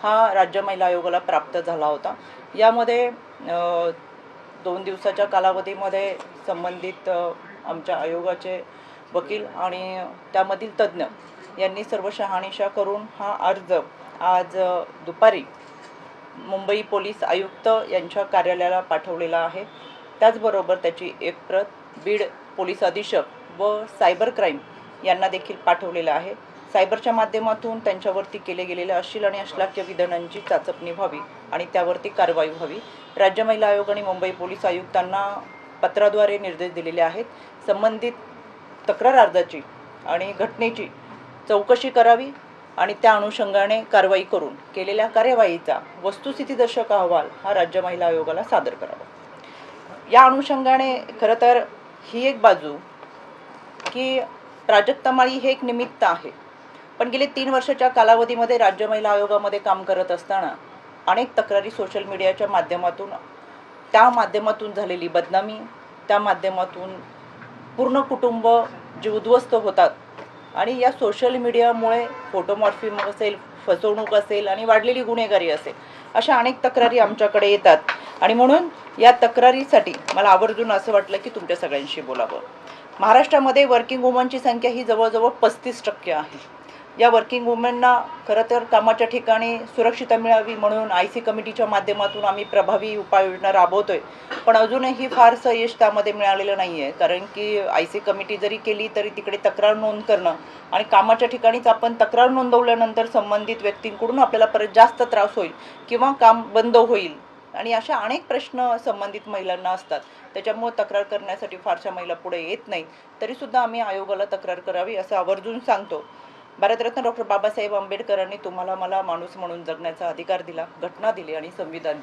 हा राज्य महिला आयोगाला प्राप्त झाला होता। यामध्ये 2 दिवसाच्या कालावधीमध्ये संबंधित आमच्या आयोगाचे वकील आणि त्यामधील तज्ज्ञ यांनी सर्व शहानिशा करून हा अर्ज आज दुपारी मुंबई पोलीस आयुक्त यांच्या कार्यालयाला पाठवलेला आहे। त्याचबरोबर त्याची एक प्रत बीड पोलीस अधीक्षक व सायबर क्राईम यांना देखील पाठवलेला आहे। सायबरच्या माध्यमातून त्यांच्यावरती केले गेलेल्या अश्लील आणि अश्लाघ्य विधानांची चाचपणी व्हावी आणि त्यावरती कारवाई व्हावी। राज्य महिला आयोग आणि मुंबई पोलीस आयुक्तांना पत्राद्वारे निर्देश दिलेले आहेत। संबंधित तक्रार अर्जाची आणि घटनेची चौकशी करावी आणि त्या अनुषंगाने कारवाई करून केलेल्या कार्यवाहीचा वस्तुस्थितीदर्शक अहवाल हा राज्य महिला आयोगाला सादर करावा। या अनुषंगाने खरं तर ही एक बाजू की प्राजक्ता माळी हे एक निमित्त आहे, पण गेले 3 वर्षाच्या कालावधीमध्ये राज्य महिला आयोगामध्ये काम करत असताना अनेक तक्रारी सोशल मीडियाच्या माध्यमातून झालेली बदनामी, त्या माध्यमातून पूर्ण कुटुंब जे उद्ध्वस्त होतात आणि या सोशल मीडियामुळे फोटोमॉर्फी असेल, फसवणूक असेल आणि वाढलेली गुन्हेगारी असेल, अशा अनेक तक्रारी आमच्याकडे येतात आणि म्हणून या तक्रारीसाठी मला आवर्जून असं वाटलं की तुमच्या सगळ्यांशी बोलावं। महाराष्ट्रामध्ये वर्किंग वुमनची संख्या ही जवळजवळ 35% आहे। या वर्किंग वुमनना खरं तर कामाच्या ठिकाणी सुरक्षितता मिळावी म्हणून IC कमिटीच्या माध्यमातून आम्ही प्रभावी उपाययोजना राबवतोय, पण अजूनही फारसं यश त्यामध्ये मिळालेलं नाही आहे। कारण की IC कमिटी जरी केली तरी तिकडे तक्रार नोंद करणं आणि कामाच्या ठिकाणीच आपण तक्रार नोंदवल्यानंतर संबंधित व्यक्तींकडून आपल्याला परत जास्त त्रास होईल किंवा काम बंद होईल आणि अशा अनेक प्रश्न संबंधित महिलांना असतात। त्याच्यामुळे तक्रार करण्यासाठी फारशा महिला पुढे येत नाही। तरीसुद्धा आम्ही आयोगाला तक्रार करावी असं आवर्जून सांगतो। भारतरत्न डॉक्टर बाबासाहेब आंबेडकरांनी तुम्हाला मला माणूस म्हणून जगण्याचा अधिकार दिला, घटना दिली आणि संविधान दिले।